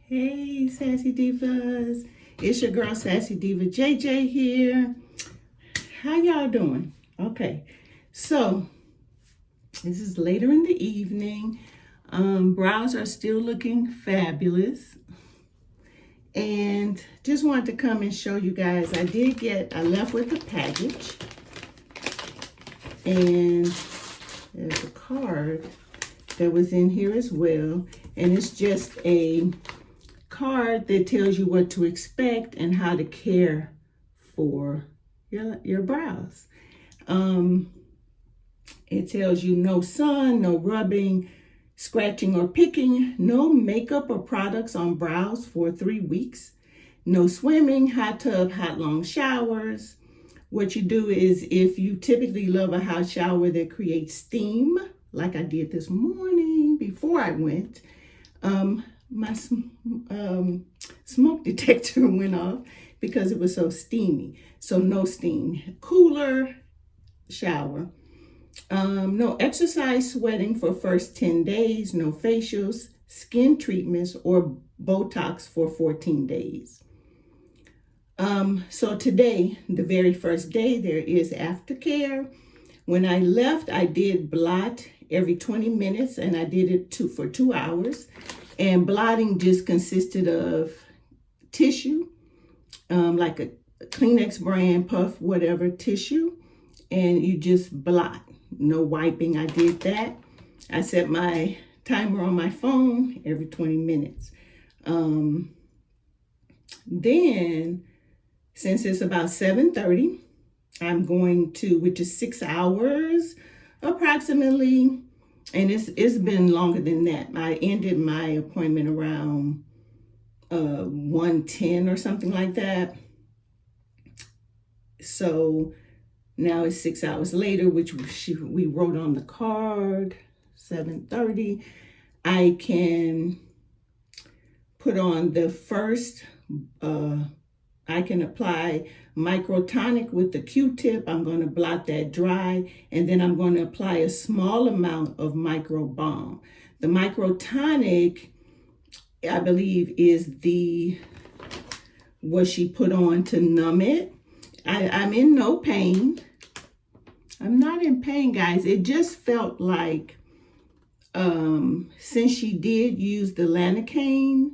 Hey, Sassy Divas. It's your girl, Sassy Diva JJ here. How y'all doing? Okay, so this is later in the evening. Brows are still looking fabulous. And just wanted to come and show you guys, I left with a package. And there's a card that was in here as well. And it's just a card that tells you what to expect and how to care for your brows. It tells you no sun, no rubbing, scratching or picking, no makeup or products on brows for 3 weeks, no swimming, hot tub, hot long showers. What you do is, if you typically love a hot shower that creates steam, like I did this morning before I went, my smoke detector went off because it was so steamy. So no steam. Cooler shower. No exercise sweating for first 10 days. No facials, skin treatments, or Botox for 14 days. So today, the very first day, there is aftercare. When I left, I did blot every 20 minutes, and I did it for 2 hours. And blotting just consisted of tissue, like a Kleenex brand, puff, whatever tissue, and you just blot. No wiping. I did that. I set my timer on my phone every 20 minutes. Then, since it's about 7:30, I'm going to, which is 6 hours approximately, and it's been longer than that. I ended my appointment around 1:10 or something like that. So now it's 6 hours later, which we wrote on the card, 7:30. I can put on the first, I can apply micro tonic with the Q-tip. I'm going to blot that dry, and then I'm going to apply a small amount of micro balm. The micro tonic, I believe, is what she put on to numb it. I'm in no pain. I'm not in pain, guys. It just felt like, since she did use the lanacane,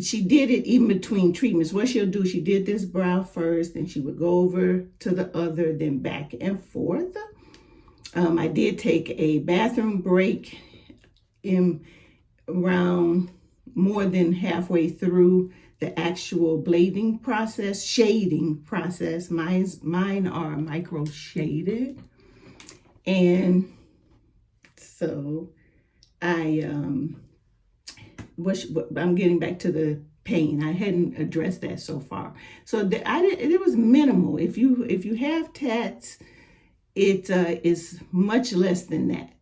she did it even between treatments. What she'll do, she did this brow first, then she would go over to the other, then back and forth. I did take a bathroom break in around more than halfway through the actual blading process, shading process. Mine are micro shaded. And so I'm getting back to the pain. I hadn't addressed that so far. So it was minimal. If you have tats, it is much less than that.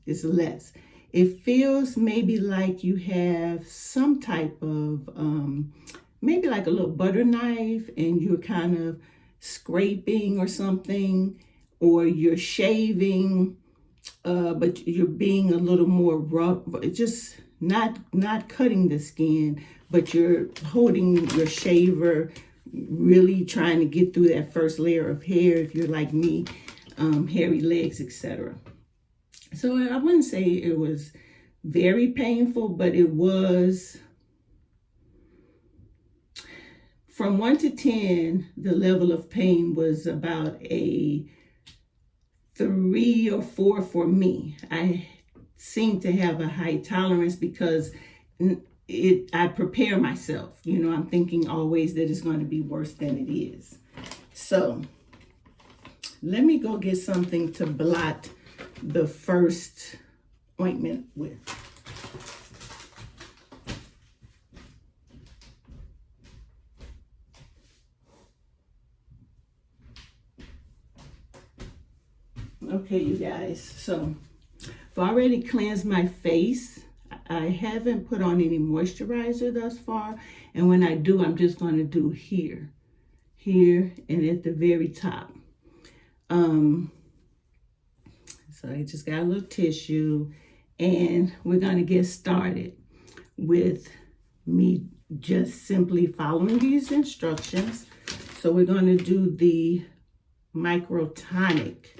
It's less. It feels maybe like you have some type of, maybe like a little butter knife, and you're kind of scraping or something, or you're shaving, but you're being a little more rough, just not cutting the skin, but you're holding your shaver, really trying to get through that first layer of hair, if you're like me, hairy legs, etc. So I wouldn't say it was very painful, but it was, from 1 to 10, the level of pain was about a 3 or 4 for me. I seem to have a high tolerance because I prepare myself. I'm thinking always that it's going to be worse than it is. So let me go get something to blot the first ointment with. Okay, you guys, so I've already cleansed my face. I haven't put on any moisturizer thus far, and when I do, I'm just going to do here, and at the very top. So I just got a little tissue, and we're going to get started. with me just simply following these instructions. So we're going to do the tonic.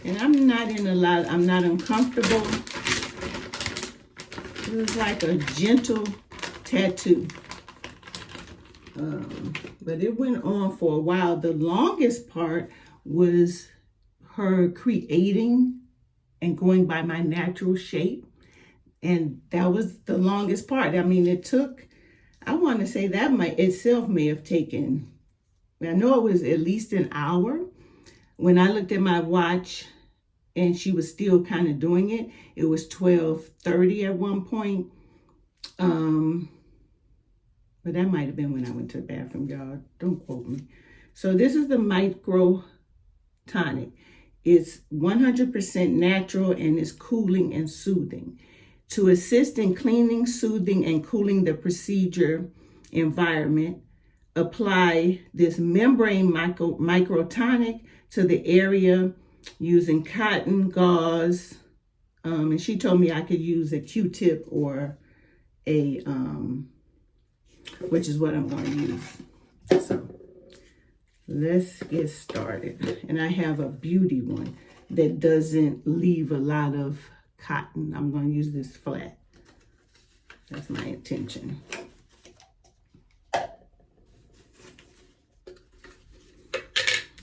And I'm not uncomfortable. It was like a gentle tattoo. But it went on for a while. The longest part was her creating and going by my natural shape. And that was the longest part. I mean, it took, I want to say that itself may have taken, I know it was at least an hour. When I looked at my watch and she was still kind of doing it, it was 12:30 at one point. But that might have been when I went to the bathroom, y'all. Don't quote me. So this is the tonic. It's 100% natural and is cooling and soothing. To assist in cleaning, soothing, and cooling the procedure environment, apply this membrane tonic to the area using cotton, gauze, and she told me I could use a Q-tip or a, which is what I'm going to use. So let's get started. And I have a beauty one that doesn't leave a lot of cotton. I'm going to use this flat. That's my intention.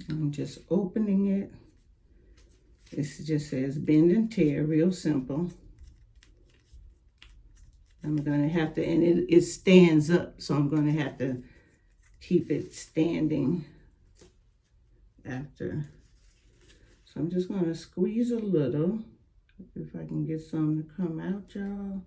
I'm just opening it. This just says bend and tear, real simple. I'm going to have to, and it stands up, so I'm going to have to keep it standing after. So I'm just going to squeeze a little. If I can get some to come out, y'all.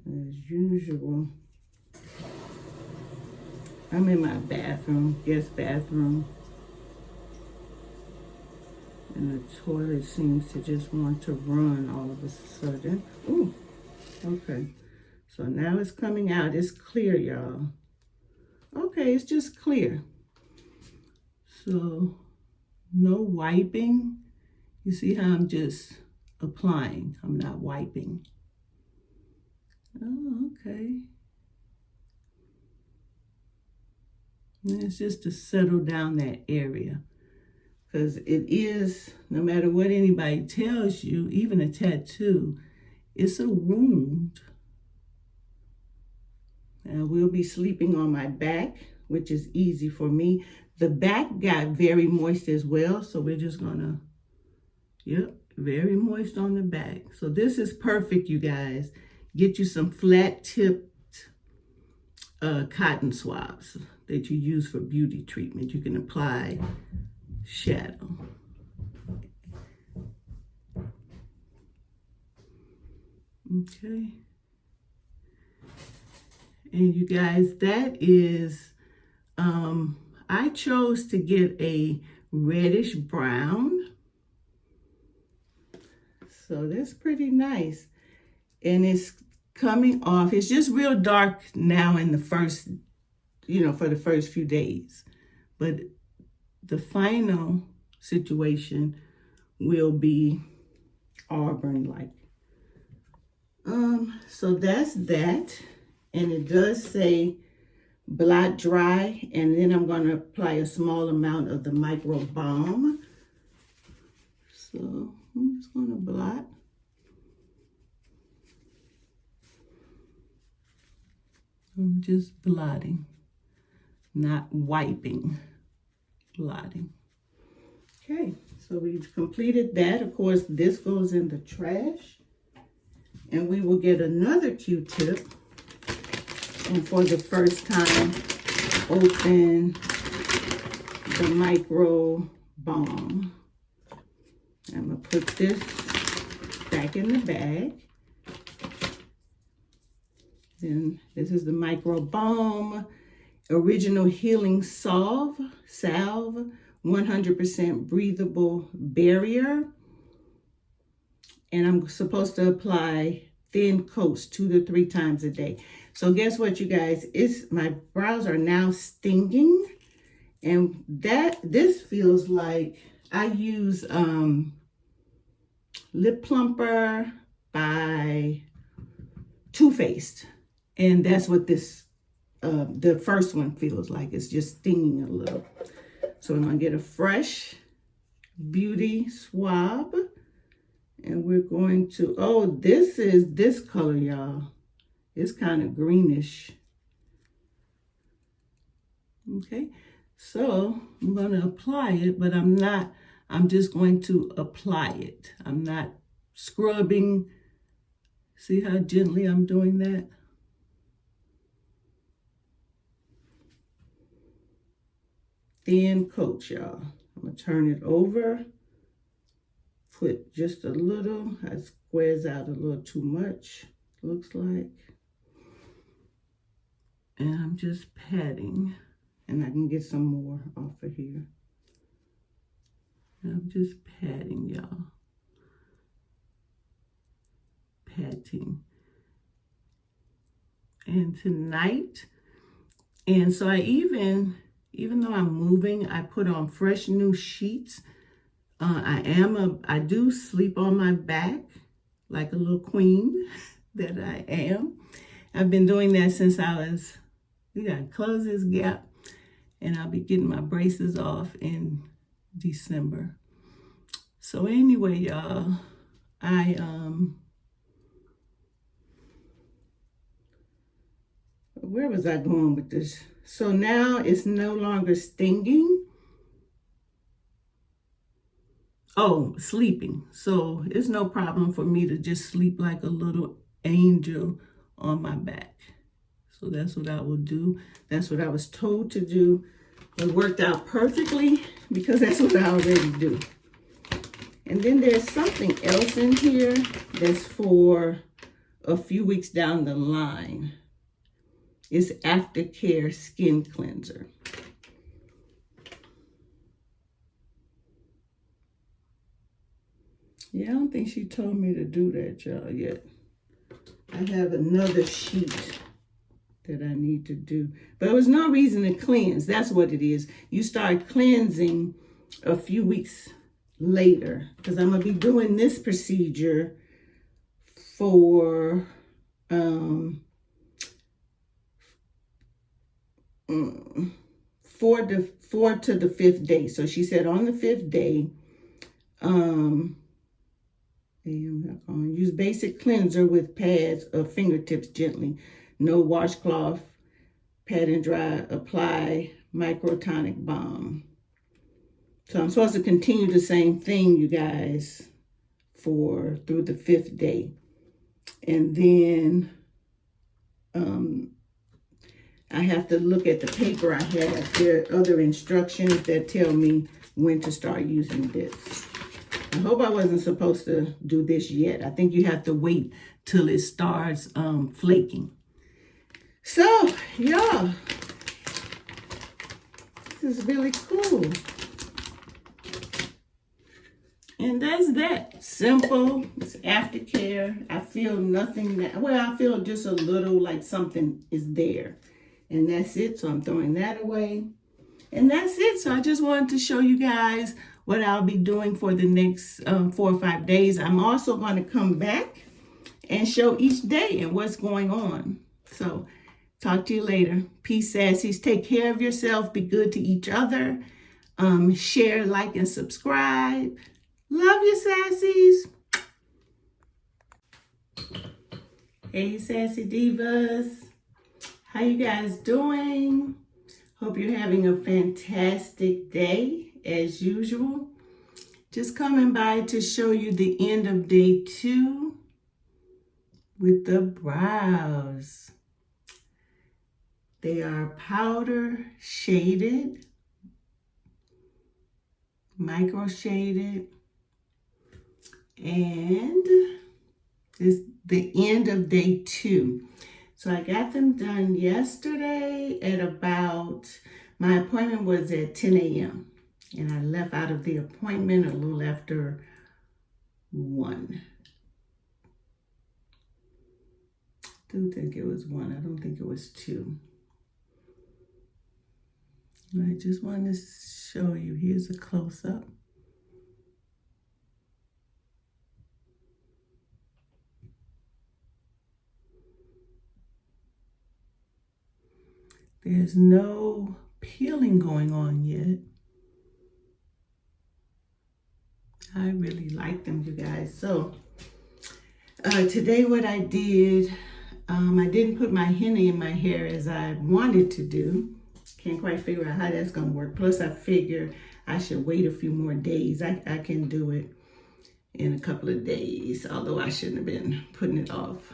As usual, I'm in my bathroom, guest bathroom. And the toilet seems to just want to run all of a sudden. Ooh, okay. So now it's coming out. It's clear, y'all. Okay, it's just clear. So no wiping. You see how I'm just applying. I'm not wiping. Oh, okay. And it's just to settle down that area. Because it is, no matter what anybody tells you, even a tattoo, it's a wound. I will be sleeping on my back, which is easy for me. The back got very moist as well, so we're just gonna, yep, very moist on the back. So this is perfect, you guys. Get you some flat tipped cotton swabs that you use for beauty treatment. You can apply shadow. Okay. And you guys, that is, I chose to get a reddish brown. So that's pretty nice. And it's coming off. It's just real dark now in the first, for the first few days. But the final situation will be auburn-like. So that's that. And it does say blot dry. And then I'm going to apply a small amount of the micro balm. So I'm just going to blot. I'm just blotting, not wiping, blotting. Okay, so we've completed that. Of course, this goes in the trash. And we will get another Q-tip. And for the first time, open the micro balm. I'm going to put this back in the bag. Then this is the micro balm, original healing salve, 100% breathable barrier. And I'm supposed to apply thin coats 2 to 3 times a day. So guess what, you guys? My brows are now stinging, And this feels like I use Lip Plumper by Too Faced. And that's what this, the first one feels like. It's just stinging a little. So I'm going to get a fresh beauty swab. And we're going to, oh, this is this color, y'all. It's kind of greenish. Okay, so I'm going to apply it, but I'm just going to apply it. I'm not scrubbing. See how gently I'm doing that? Thin coat, y'all. I'm going to turn it over. Put just a little. I squares out a little too much, looks like. And I'm just patting. And I can get some more off of here. And I'm just patting, y'all. Patting. And tonight, and so I even though I'm moving, I put on fresh new sheets. I do sleep on my back like a little queen that I am. I've been doing that since we gotta close this gap, and I'll be getting my braces off in December. So anyway, y'all, where was I going with this? So now it's no longer stinging. Oh, sleeping. So it's no problem for me to just sleep like a little angel on my back. So that's what I will do. That's what I was told to do. It worked out perfectly because that's what I already do. And then there's something else in here that's for a few weeks down the line. It's Aftercare Skin Cleanser. Yeah, I don't think she told me to do that, y'all, yet. I have another sheet that I need to do. But there was no reason to cleanse. That's what it is. You start cleansing a few weeks later, because I'm going to be doing this procedure for 4 to the 5th day. So she said on the 5th day, use basic cleanser with pads of fingertips gently. No washcloth, pat and dry, apply tonic balm. So I'm supposed to continue the same thing, you guys, through the 5th day. And then I have to look at the paper I have. There are other instructions that tell me when to start using this. I hope I wasn't supposed to do this yet. I think you have to wait till it starts flaking. So, y'all, this is really cool. And that's that. Simple. It's aftercare. I feel nothing I feel just a little like something is there. And that's it. So I'm throwing that away. And that's it. So I just wanted to show you guys what I'll be doing for the next 4 or 5 days. I'm also going to come back and show each day and what's going on. So talk to you later. Peace, Sassies. Take care of yourself. Be good to each other. Share, like, and subscribe. Love you, Sassies. Hey, Sassy Divas. How you guys doing? Hope you're having a fantastic day as usual. Just coming by to show you the end of day 2 with the brows. They are powder shaded, micro shaded, and this is the end of day 2. So I got them done yesterday at my appointment was at 10 a.m. And I left out of the appointment a little after 1. I do think it was 1. I don't think it was 2. I just want to show you. Here's a close-up. There's no peeling going on yet. I really like them, you guys. So today what I did, I didn't put my henna in my hair as I wanted to do. Can't quite figure out how that's gonna work. Plus I figure I should wait a few more days. I can do it in a couple of days, although I shouldn't have been putting it off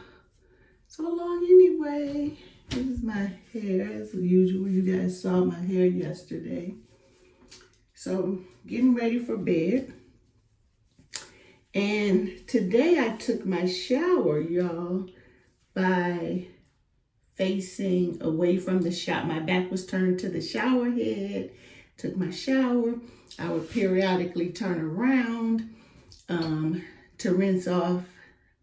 so long anyway. This is my hair as usual. You guys saw my hair yesterday. So getting ready for bed. And today I took my shower, y'all, by facing away from the shower. My back was turned to the shower head. Took my shower. I would periodically turn around to rinse off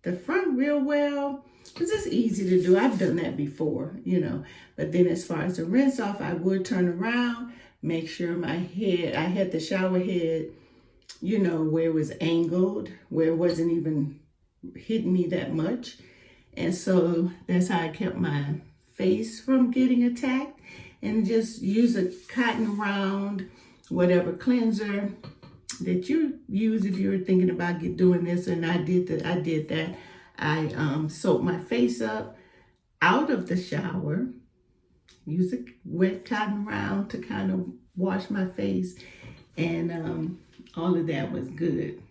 the front real well, because it's easy to do. I've done that before, you know. But then as far as the rinse off, I would turn around, make sure my head, I had the shower head, you know, where it was angled, where it wasn't even hitting me that much. And so that's how I kept my face from getting attacked. And just use a cotton round, whatever cleanser that you use if you're thinking about doing this. And I did that. I soaked my face up out of the shower, use a wet cotton round to kind of wash my face, and all of that was good.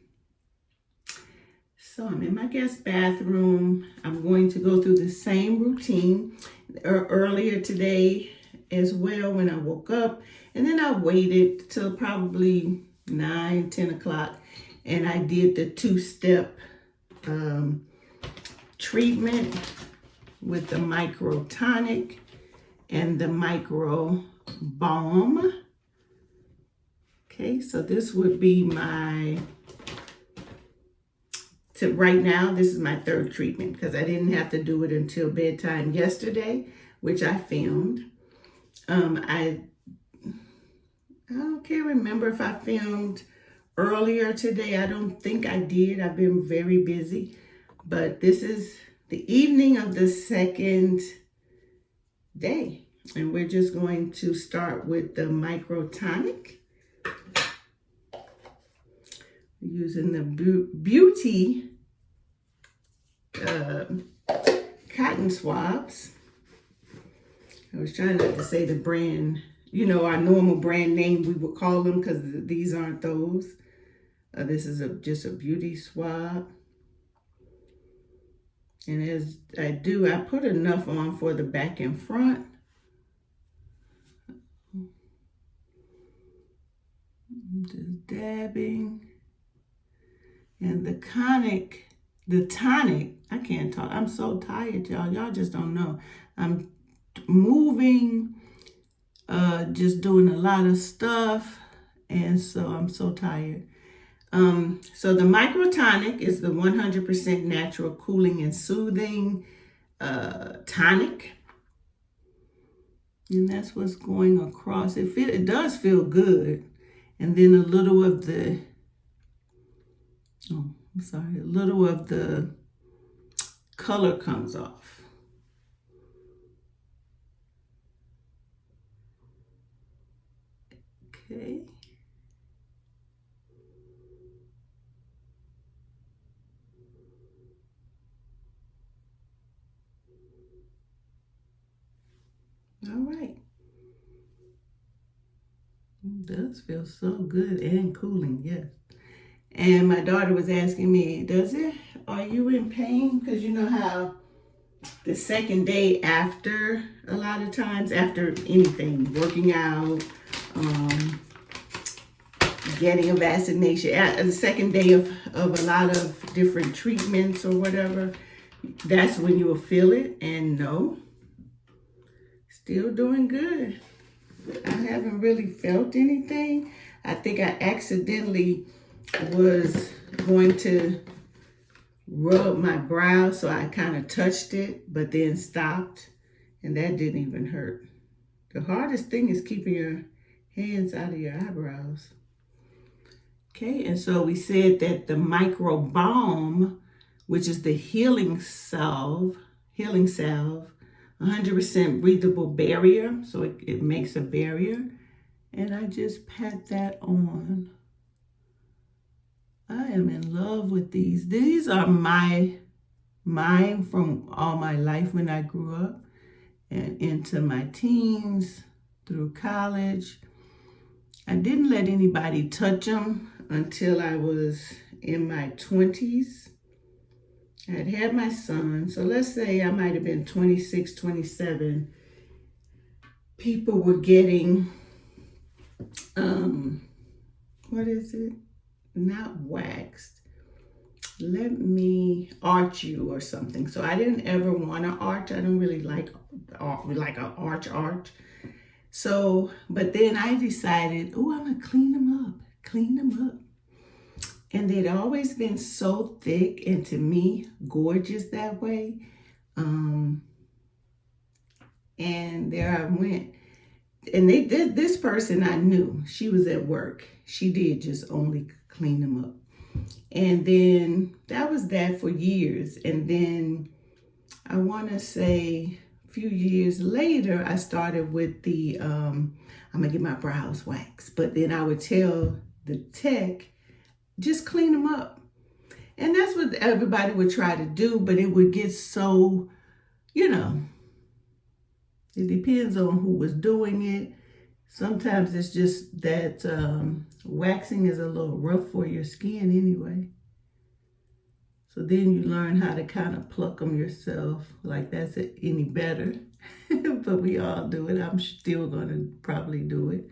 So I'm in my guest bathroom. I'm going to go through the same routine earlier today as well when I woke up, and then I waited till probably 9, 10 o'clock, and I did the 2-step treatment with the micro tonic and the micro balm. Okay, so this would be my, right now, this is my 3rd treatment because I didn't have to do it until bedtime yesterday, which I filmed. I can't remember if I filmed earlier today. I don't think I did. I've been very busy. But this is the evening of the 2nd day. And we're just going to start with the micro tonic. Using the Beauty cotton swabs. I was trying not to say the brand, you know, our normal brand name we would call them, because these aren't those. This is just a beauty swab. And as I do, I put enough on for the back and front. Just dabbing. And the tonic, I can't talk. I'm so tired, y'all. Y'all just don't know. I'm moving, just doing a lot of stuff. And so I'm so tired. So the micro tonic is the 100% natural cooling and soothing tonic. And that's what's going across. It does feel good. And then a little of the, a little of the color comes off. Okay. All right. It does feel so good and cooling, yes. And my daughter was asking me, are you in pain? Because you know how the 2nd day after, a lot of times after anything, working out, getting a vaccination, the 2nd day of a lot of different treatments or whatever, that's when you will feel it. And no, still doing good. I haven't really felt anything. I think I accidentally was going to rub my brow, so I kind of touched it, but then stopped, and that didn't even hurt. The hardest thing is keeping your hands out of your eyebrows. Okay, and so we said that the micro balm, which is the healing salve, 100% breathable barrier, so it makes a barrier. And I just pat that on. I am in love with these. These are mine from all my life when I grew up and into my teens through college. I didn't let anybody touch them until I was in my 20s. I had my son, so let's say I might have been 26, 27. People were getting, what is it? Not waxed. Let me arch you or something. So I didn't ever want to arch. I don't really like an arch. So, but then I decided, oh, I'm gonna clean them up. And they'd always been so thick and to me, gorgeous that way. And there I went. And they did, this person I knew, she was at work. She did just only clean them up. And then that was that for years. And then I want to say a few years later, I started with the, I'm gonna get my brows waxed. But then I would tell the tech, just clean them up. And that's what everybody would try to do, but it would get so, it depends on who was doing it. Sometimes it's just that waxing is a little rough for your skin anyway. So then you learn how to kind of pluck them yourself, like that's any better. But we all do it. I'm still going to probably do it.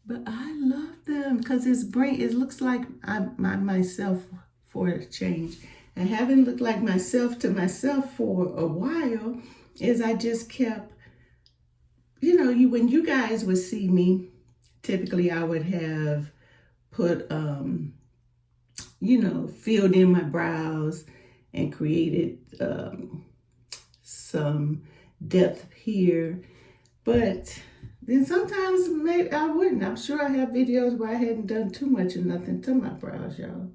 But I love them because it looks like I'm myself for a change. And having looked like myself to myself for a while is I just kept, when you guys would see me, typically I would have put, filled in my brows and created some depth here. But then sometimes maybe I wouldn't. I'm sure I have videos where I hadn't done too much of nothing to my brows, y'all.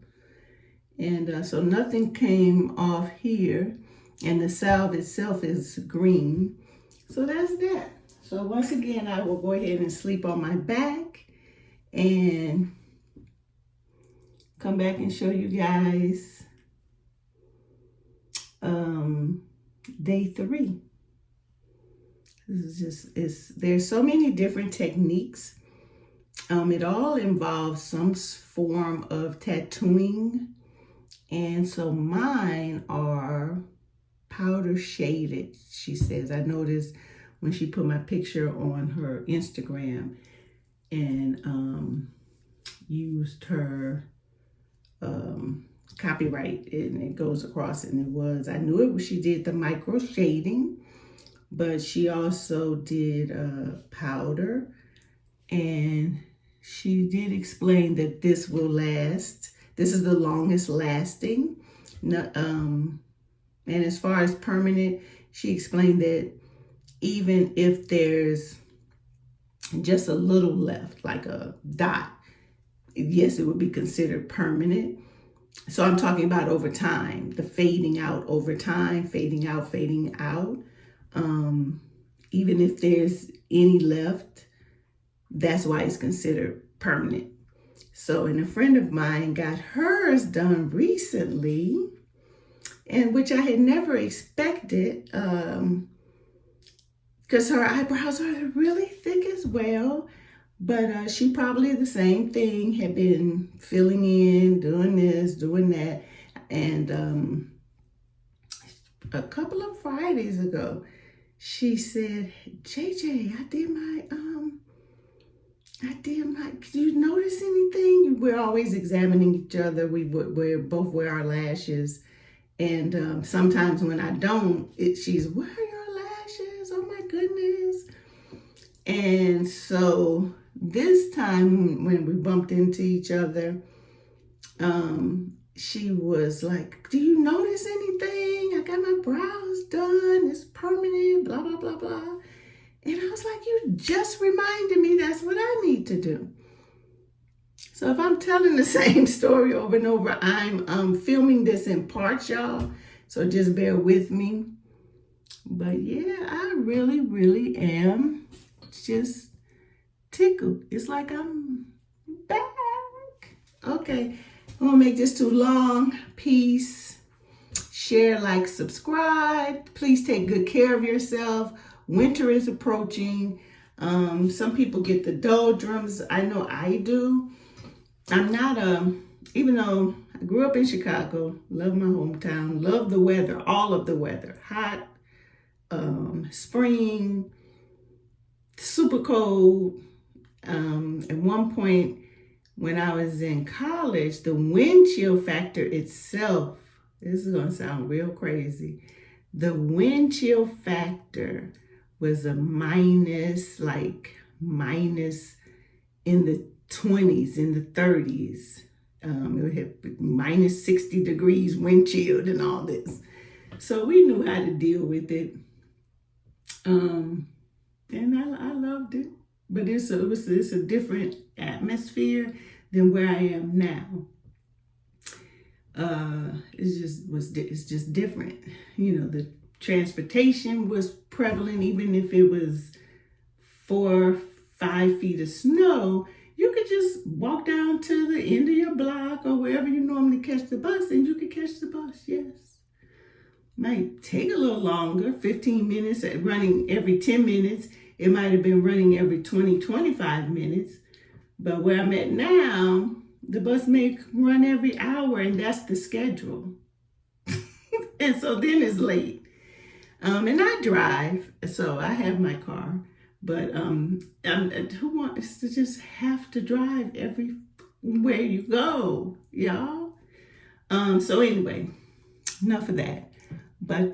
And so nothing came off here. And the salve itself is green. So that's that. So once again, I will go ahead and sleep on my back and come back and show you guys day 3. This is just, there's so many different techniques. It all involves some form of tattooing. And so mine are powder shaded, she says. I noticed when she put my picture on her Instagram and used her copyright, and it goes across, and I knew it was, she did the micro shading, but she also did powder, and she did explain that this will last. This is the longest lasting. And as far as permanent, she explained that even if there's just a little left, like a dot, yes, it would be considered permanent. So I'm talking about over time, the fading out over time, fading out. Even if there's any left, that's why it's considered permanent. So, and a friend of mine got hers done recently, and which I had never expected, because her eyebrows are really thick as well. But she probably the same thing, had been filling in, doing this, doing that. And a couple of Fridays ago, she said, JJ, I did my, did you notice anything? We're always examining each other. We both wear our lashes. And sometimes when I don't, she's, where are your lashes? Oh my goodness. And so this time when we bumped into each other, she was like, do you notice anything? I got my brows done. It's permanent, blah, blah, blah, blah. And I was like, you just reminded me that's what I need to do. So if I'm telling the same story over and over, I'm filming this in parts, y'all. So just bear with me. But yeah, I really, really am just tickled. It's like I'm back. Okay, I won't make this too long. Peace. Share, like, subscribe. Please take good care of yourself. Winter is approaching. Some people get the doldrums. I know I do. I'm not even though I grew up in Chicago, love my hometown, love the weather, all of the weather, hot, spring, super cold. At one point when I was in college, the wind chill factor itself, this is gonna sound real crazy, the wind chill factor was a minus in the 20s, in the 30s. It had minus 60 degrees wind chilled and all this. So we knew how to deal with it. And I loved it. But it's a different atmosphere than where I am now. It's just different. You know, the transportation was prevalent, even if it was 4-5 feet of snow. You could just walk down to the end of your block or wherever you normally catch the bus, and you could catch the bus, yes. Might take a little longer, 15 minutes, running every 10 minutes. It might have been running every 20-25 minutes. But where I'm at now, the bus may run every hour, and that's the schedule. And so then it's late. And I drive, so I have my car. But who wants to just have to drive everywhere you go, y'all? So anyway, enough of that. But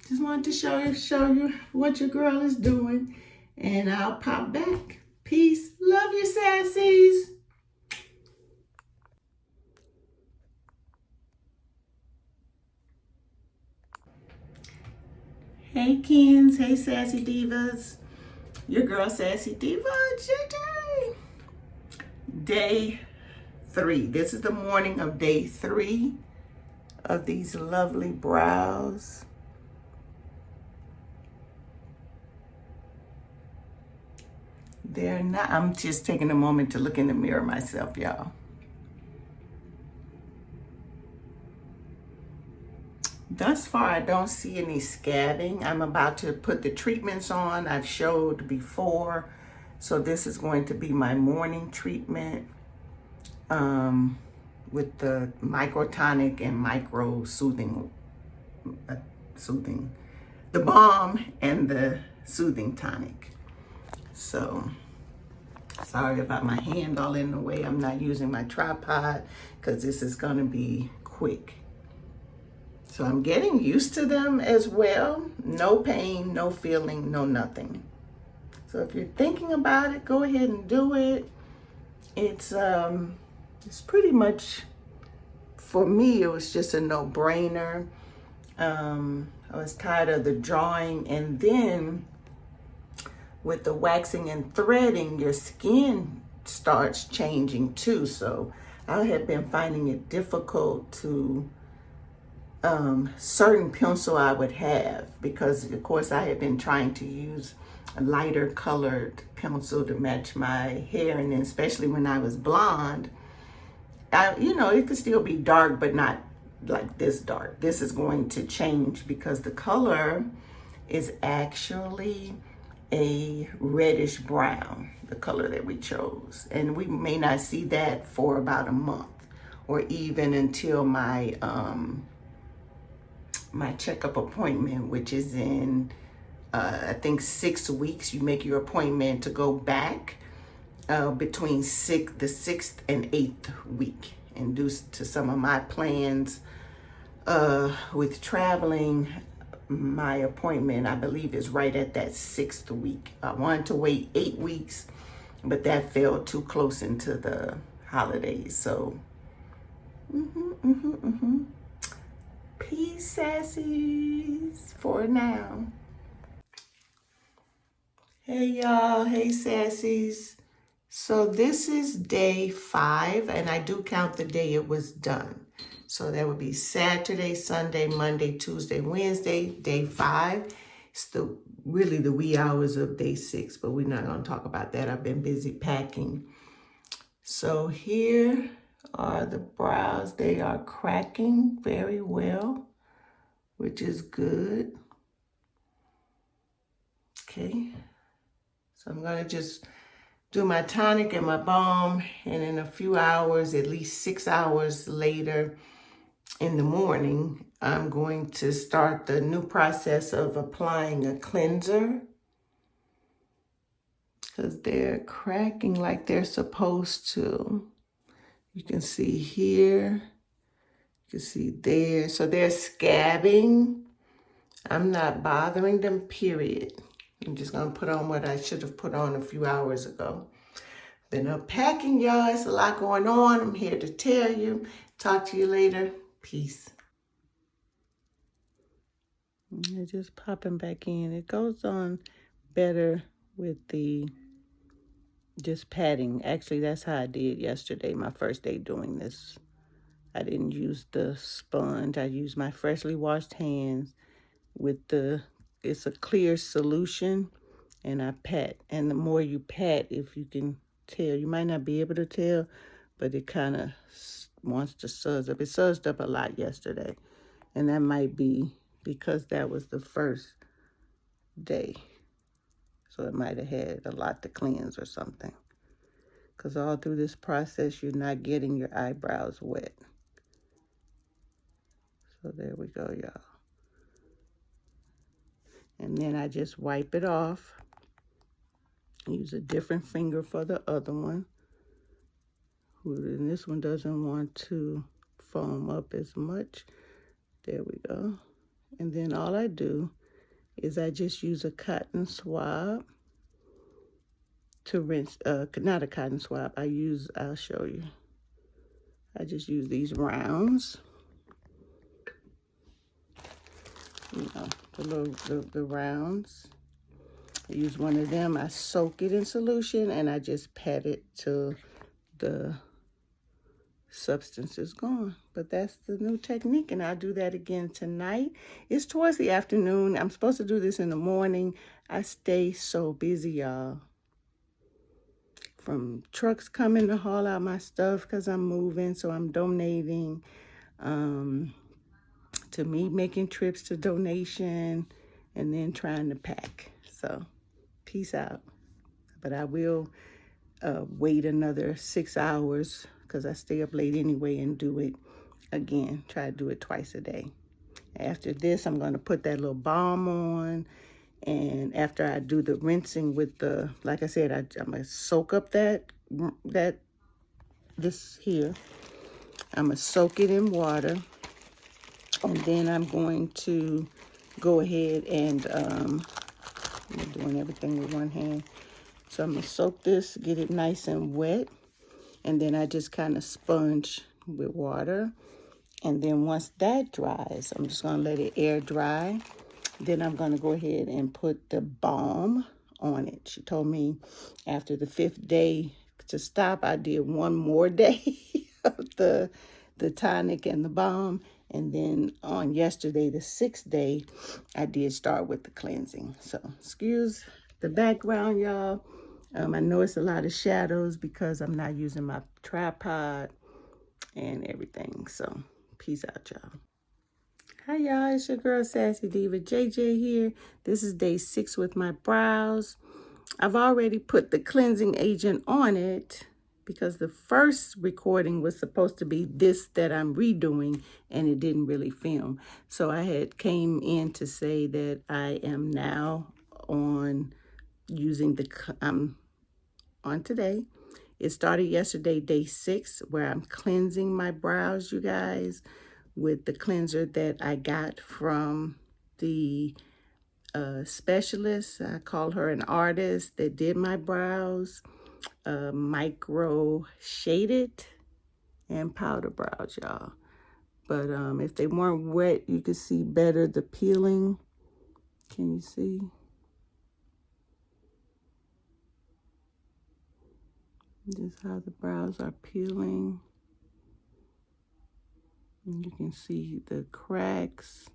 just wanted to show you what your girl is doing, and I'll pop back. Peace. Love you, Sassies. Hey, Kins. Hey, Sassy Divas. Your girl, Sassy Diva, JJ. Day 3. This is the morning of day 3 of these lovely brows. They're not, I'm just taking a moment to look in the mirror myself, y'all. Thus far, I don't see any scabbing. I'm about to put the treatments on I've showed before. So this is going to be my morning treatment with the tonic and micro soothing, the balm and the soothing tonic. So sorry about my hand all in the way. I'm not using my tripod because this is going to be quick. So I'm getting used to them as well. No pain, no feeling, no nothing. So if you're thinking about it, go ahead and do it. It's pretty much, for me, it was just a no-brainer. I was tired of the drawing, and then with the waxing and threading, your skin starts changing too. So I had been finding it difficult to certain pencil I would have, because of course I had been trying to use a lighter colored pencil to match my hair, and then especially when I was blonde, it could still be dark, but not like this dark. This is going to change because the color is actually a reddish brown, the color that we chose, and we may not see that for about a month, or even until my my checkup appointment, which is in I think 6 weeks. You make your appointment to go back between the 6th and 8th week and due to some of my plans with traveling. My appointment, I believe, is right at that 6th week. I wanted to wait 8 weeks, but that fell too close into the holidays. So peace, Sassies, for now. Hey y'all, hey Sassies. So this is day 5, and I do count the day it was done. So that would be Saturday, Sunday, Monday, Tuesday, Wednesday, day 5. It's really the wee hours of day 6, but we're not gonna talk about that. I've been busy packing. So here are the brows. They are cracking very well, which is good. Okay, so I'm gonna just do my tonic and my balm, and in a few hours, at least 6 hours later in the morning, I'm going to start the new process of applying a cleanser, because they're cracking like they're supposed to. You can see here, you can see there. So they're scabbing. I'm not bothering them, period. I'm just gonna put on what I should have put on a few hours ago. Been up packing, y'all. It's a lot going on. I'm here to tell you. Talk to you later. Peace. They're just popping back in. It goes on better with the just patting. Actually, that's how I did yesterday, my first day doing this. I didn't use the sponge. I used my freshly washed hands with it's a clear solution, and I pat. And the more you pat, if you can tell, you might not be able to tell, but it kind of wants to suzz up. It suzzed up a lot yesterday, and that might be because that was the first day. So it might have had a lot to cleanse or something. Because all through this process, you're not getting your eyebrows wet. So there we go, y'all. And then I just wipe it off. Use a different finger for the other one. And this one doesn't want to foam up as much. There we go. And then all I do is I just use a cotton swab to rinse, not a cotton swab, I'll show you. I just use these rounds. You know, the rounds. I use one of them, I soak it in solution, and I just pat it till the substance is gone. But that's the new technique, and I'll do that again tonight. It's towards the afternoon. I'm supposed to do this in the morning. I stay so busy, y'all. From trucks coming to haul out my stuff because I'm moving, so I'm donating, to me making trips to donation, and then trying to pack. So peace out. But I will wait another 6 hours because I stay up late anyway and do it again. Try to do it twice a day. After this, I'm going to put that little balm on. And after I do the rinsing with the, like I said, I'm going to soak up this here. I'm going to soak it in water. And then I'm going to go ahead and, I'm doing everything with one hand. So I'm going to soak this, get it nice and wet. And then I just kind of sponge with water. And then once that dries, I'm just going to let it air dry. Then I'm going to go ahead and put the balm on it. She told me after the 5th day to stop. I did one more day of the tonic and the balm. And then on yesterday, the 6th day, I did start with the cleansing. So excuse the background, y'all. I know it's a lot of shadows because I'm not using my tripod and everything. So peace out, y'all. Hi, y'all. It's your girl, Sassy Diva JJ here. This is day 6 with my brows. I've already put the cleansing agent on it because the first recording was supposed to be this that I'm redoing, and it didn't really film. So I had came in to say that I am now on using on today. It started yesterday, day 6, where I'm cleansing my brows, you guys, with the cleanser that I got from the specialist. I call her an artist that did my brows, micro shaded and powder brows, y'all. But if they weren't wet, you could see better the peeling. Can you see? This is how the brows are peeling. And you can see the cracks.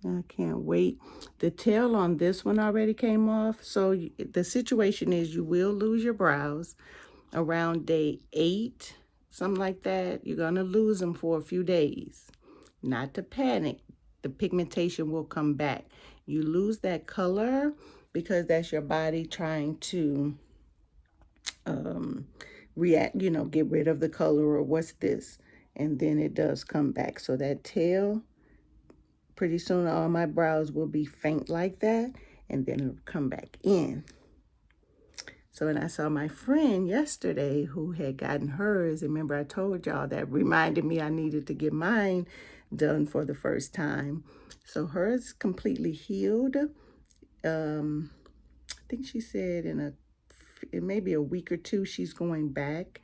I can't wait. The tail on this one already came off. So the situation is you will lose your brows around day 8, something like that. You're going to lose them for a few days. Not to panic. The pigmentation will come back. You lose that color because that's your body trying to react, you know, get rid of the color or what's this. And then it does come back. So that tail, pretty soon all my brows will be faint like that, and then it'll come back in. So when I saw my friend yesterday who had gotten hers, remember I told y'all that reminded me I needed to get mine done for the first time. So hers completely healed. I think she said in maybe a week or two she's going back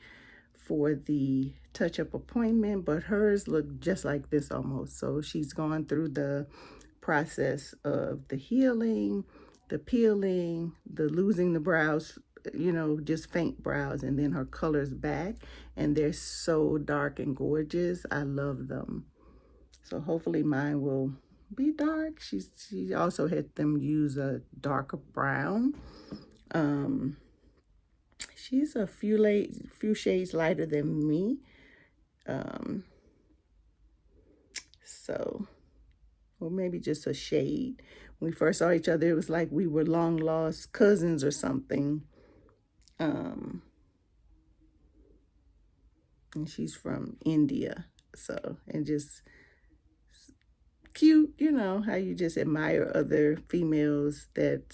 for the touch-up appointment, but hers looked just like this almost. So she's gone through the process of the healing, the peeling, the losing the brows, you know, just faint brows, and then her color's back, and they're so dark and gorgeous. I love them. So hopefully mine will be dark. She also had them use a darker brown. She's a few shades lighter than me. So, or maybe just a shade. When we first saw each other, it was like we were long lost cousins or something. And she's from India. So, and just cute, you know, how you just admire other females that,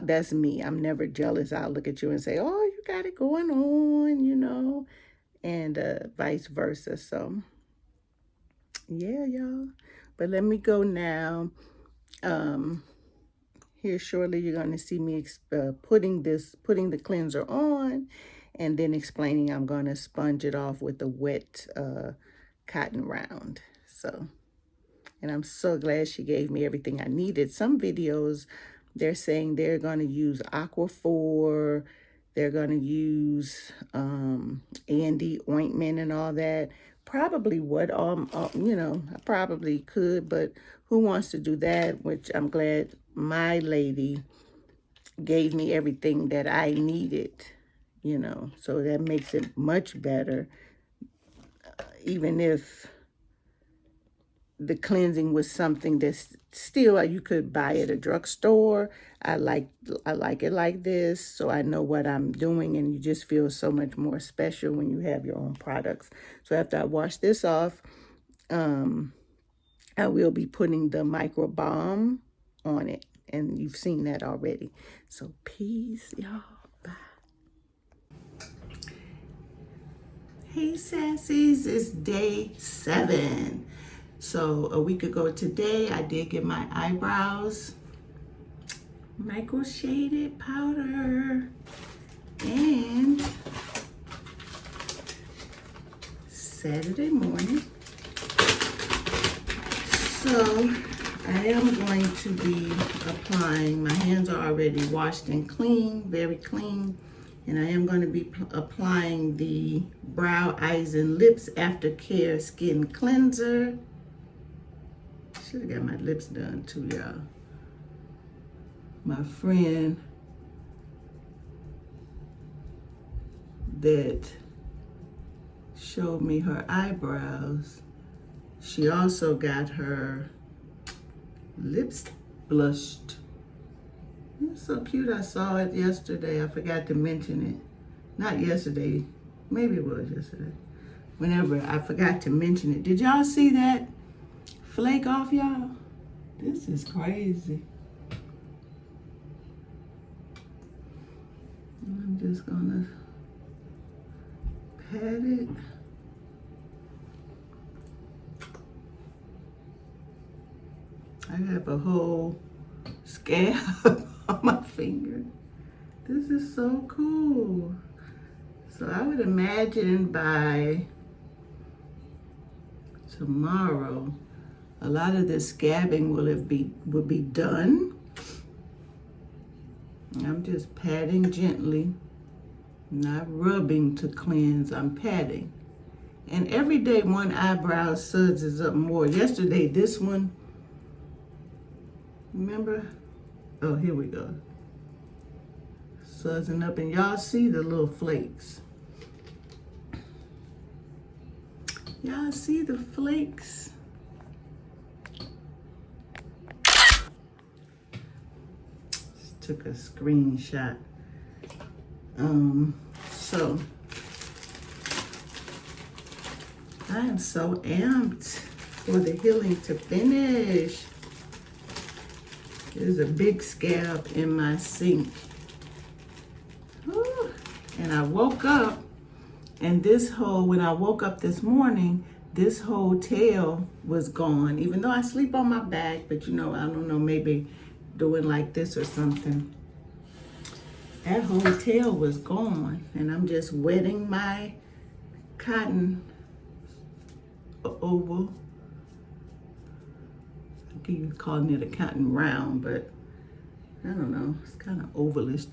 that's me. I'm never jealous. I'll look at you and say, oh, you got it going on, you know, and vice versa. So, yeah, y'all. But let me go now. Here shortly, you're going to see me putting the cleanser on, and then explaining I'm going to sponge it off with a wet cotton round. So, and I'm so glad she gave me everything I needed. Some videos, they're saying they're going to use Aquaphor, they're going to use Andy ointment and all that. Probably what, you know, I probably could, but who wants to do that? Which I'm glad my lady gave me everything that I needed, you know, so that makes it much better. Even if the cleansing was something that's still you could buy at a drugstore. I like it like this, so I know what I'm doing, and you just feel so much more special when you have your own products. So after I wash this off, I will be putting the micro balm on it, and you've seen that already. So peace, y'all. Bye. Hey Sassies, it's day 7. So a week ago today, I did get my eyebrows microshaded powder, and Saturday morning. So I am going to be applying, my hands are already washed and clean, very clean. And I am going to be applying the Brow, Eyes, and Lips Aftercare Skin Cleanser. Should have got my lips done too, y'all. My friend that showed me her eyebrows, she also got her lips blushed. It's so cute. I saw it yesterday. I forgot to mention it. Not yesterday. Maybe it was yesterday. Whenever I forgot to mention it. Did y'all see that flake off, y'all? This is crazy. I'm just gonna pat it. I have a whole scab on my finger. This is so cool. So I would imagine by tomorrow, a lot of this scabbing will be done. I'm just patting gently, not rubbing to cleanse, I'm patting. And every day one eyebrow suds up more. Yesterday, this one, remember? Oh, here we go. Sudsing up, and y'all see the little flakes. Y'all see the flakes? Just took a screenshot. So I am so amped for the healing to finish. There's a big scab in my sink. Whew. And I woke up, and when I woke up this morning, this whole tail was gone. Even though I sleep on my back, but I don't know, maybe doing like this or something. That whole tail was gone, and I'm just wetting my cotton oval. I keep calling it a cotton round, but I don't know. It's kind of ovalish,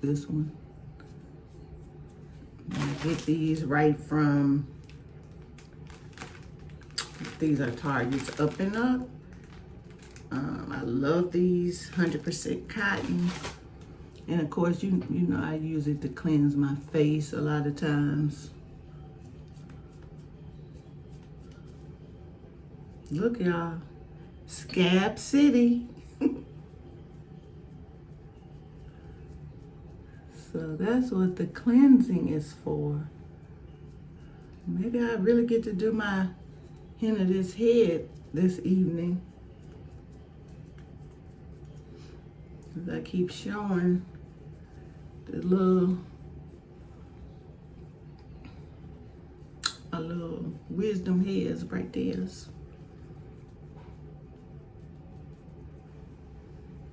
this one. I get these right from, these are Target's Up and Up. I love these 100% cotton. And of course, you know I use it to cleanse my face a lot of times. Look, y'all, Scab City. So that's what the cleansing is for. Maybe I really get to do my hint of this head this evening. As I keep showing the little wisdom hairs right there.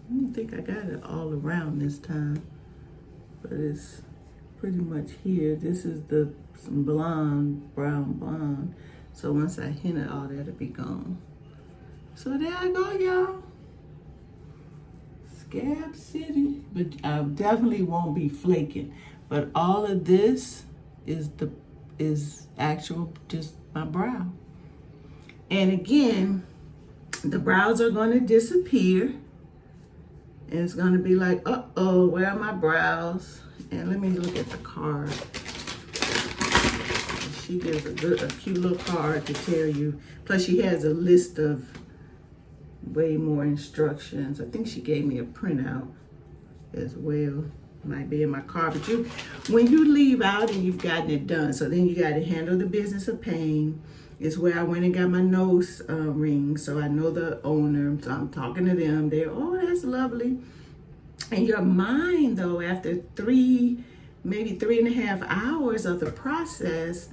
I don't think I got it all around this time, but it's pretty much here. This is some blonde, brown blonde. So once I hint it all, that'll be gone. So there I go, y'all. Scab City. But I definitely won't be flaking. But all of this is actual just my brow. And again, the brows are going to disappear. And it's going to be like, uh-oh, where are my brows? And let me look at the card. She gives a cute little card to tell you. Plus, she has a list of way more instructions. I think she gave me a printout as well. Might be in my car. But when you leave out and you've gotten it done, so then you got to handle the business of paying. It's where I went and got my nose ring, so I know the owner, so I'm talking to them. They're, oh, that's lovely. And your mind, though, after maybe 3.5 hours of the process,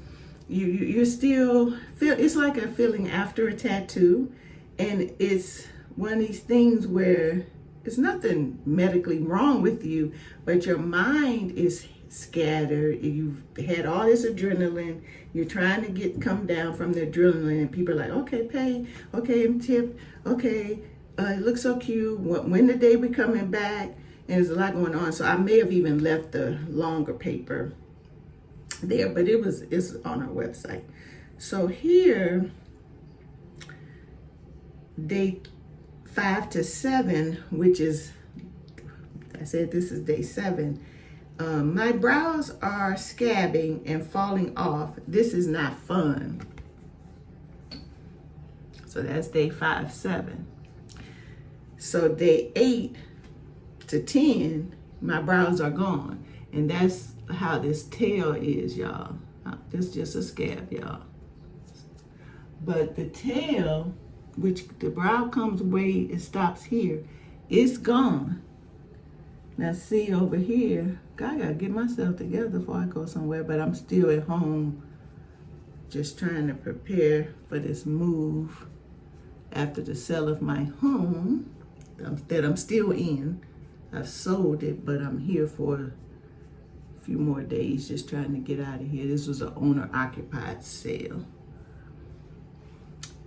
you're still it's like a feeling after a tattoo, and it's one of these things where it's nothing medically wrong with you, but your mind is scattered. You've had all this adrenaline. You're trying to come down from the adrenaline, and people are like, okay, pay, okay, tip, okay, it looks so cute. When the day we coming back? And there's a lot going on. So I may have even left the longer paper there, but it's on our website. So here, day 5 to 7, which is, I said this is day 7. My brows are scabbing and falling off. This is not fun. So that's day 5, 7. So day 8 to 10, my brows are gone. And that's how this tail is, y'all. This is just a scab, y'all. But the tail, which the brow comes away, it stops here, it's gone. Now see over here, I gotta get myself together before I go somewhere, but I'm still at home just trying to prepare for this move after the sale of my home that I'm still in. I've sold it, but I'm here for a few more days just trying to get out of here. This was an owner-occupied sale.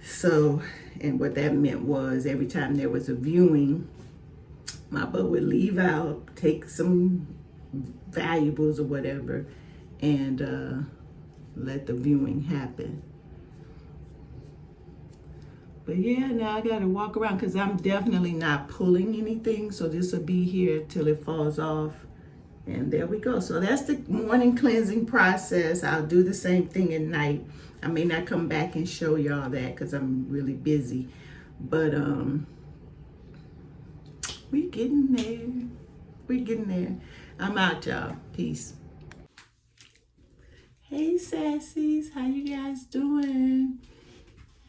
So, and what that meant was every time there was a viewing, My butt would leave out, take some valuables or whatever, and let the viewing happen. But yeah, now I gotta walk around because I'm definitely not pulling anything. So this will be here till it falls off. And there we go. So that's the morning cleansing process. I'll do the same thing at night. I may not come back and show y'all that because I'm really busy. But we getting there. We getting there. I'm out, y'all. Peace. Hey, Sassies. How you guys doing?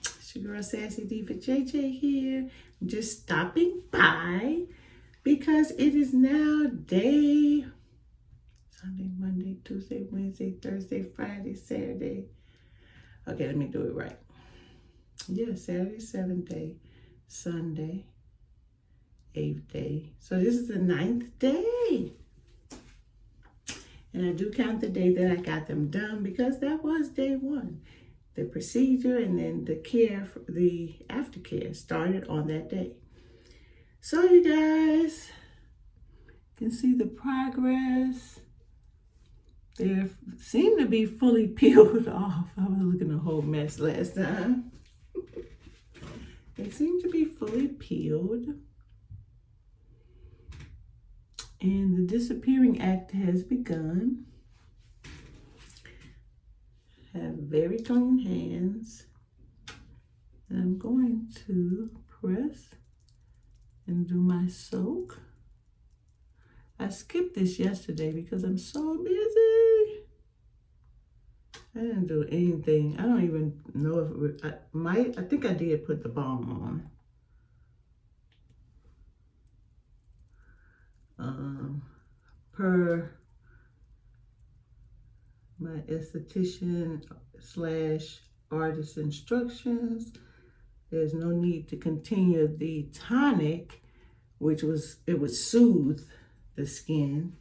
It's your girl, Sassy D for JJ here. I'm just stopping by because it is now day Sunday, Monday, Tuesday, Wednesday, Thursday, Friday, Saturday. Okay, let me do it right. Yeah, Saturday, 7th day, Sunday, 8th day. So this is the 9th day. And I do count the day that I got them done because that was day 1. The procedure and then the care, the aftercare started on that day. So you guys can see the progress. They seem to be fully peeled off. I was looking a whole mess last time. They seem to be fully peeled. And the disappearing act has begun. Have very clean hands. And I'm going to press and do my soak. I skipped this yesterday because I'm so busy. I didn't do anything. I don't even know if it was, I think I did put the balm on. Per my esthetician / artist instructions, there's no need to continue the tonic, which it would soothe the skin.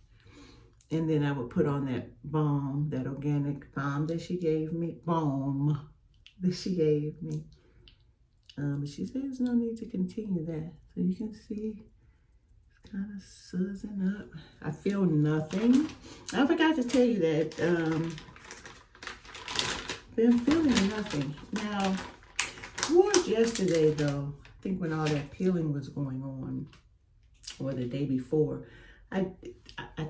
And then I would put on that balm, that organic balm that she gave me, but she said there's no need to continue that. So you can see it's kind of suzzing up. I feel nothing. I forgot to tell you that, been feeling nothing. Now, towards yesterday though, I think when all that peeling was going on, or the day before, I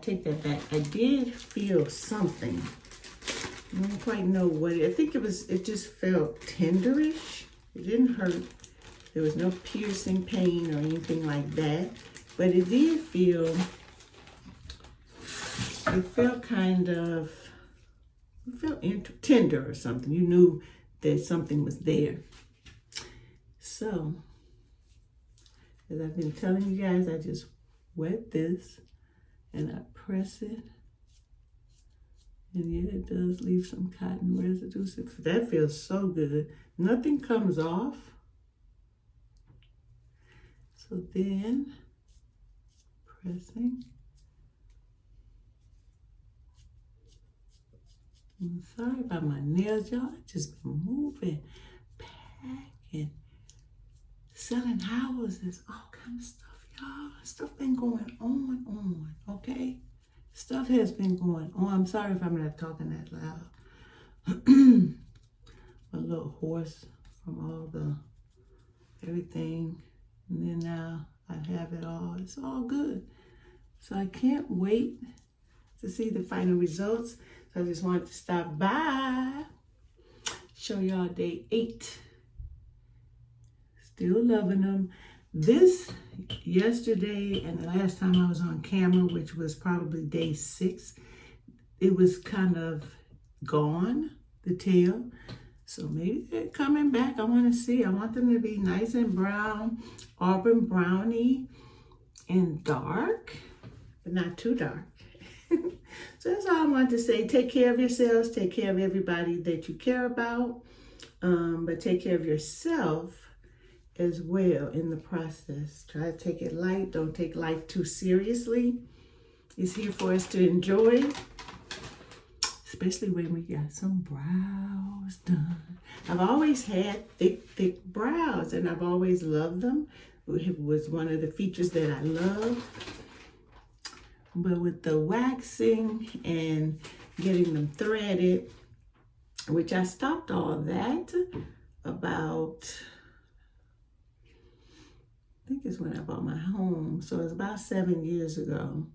take that back. I did feel something. I don't quite know what I think it just felt tenderish. It didn't hurt. There was no piercing pain or anything like that. But it did feel, it felt tender or something. You knew that something was there. So, as I've been telling you guys, I just wet this and I press it. And yeah, it does leave some cotton residue. That feels so good. Nothing comes off. So then, pressing. I'm sorry about my nails, y'all. I just been moving, packing, selling houses, all kind of stuff, y'all. Stuff been going on, okay? Stuff has been going on. I'm sorry if I'm not talking that loud. A little hoarse from all everything. And then now I have it all. It's all good. So I can't wait to see the final results. So I just wanted to stop by, show y'all day 8. Still loving them. This yesterday and the last time I was on camera, which was probably day 6, it was kind of gone, the tail. So maybe they're coming back. I want to see. I want them to be nice and brown, auburn brownie, and dark, but not too dark. So that's all I want to say. Take care of yourselves. Take care of everybody that you care about. But take care of yourself as well in the process. Try to take it light. Don't take life too seriously. It's here for us to enjoy. Especially when we got some brows done. I've always had thick brows and I've always loved them. It was one of the features that I love. But with the waxing and getting them threaded, which I stopped all that about, I think it's when I bought my home. So it's about 7 years ago.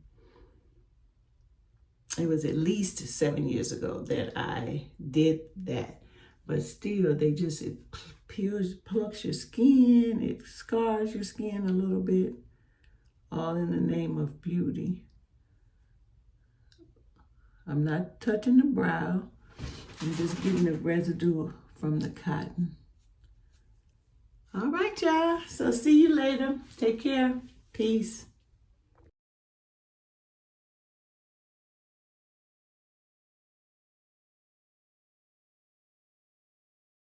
It was at least 7 years ago that I did that. But still, it plucks your skin, it scars your skin a little bit, all in the name of beauty. I'm not touching the brow. I'm just getting the residue from the cotton. All right, y'all. So see you later. Take care. Peace.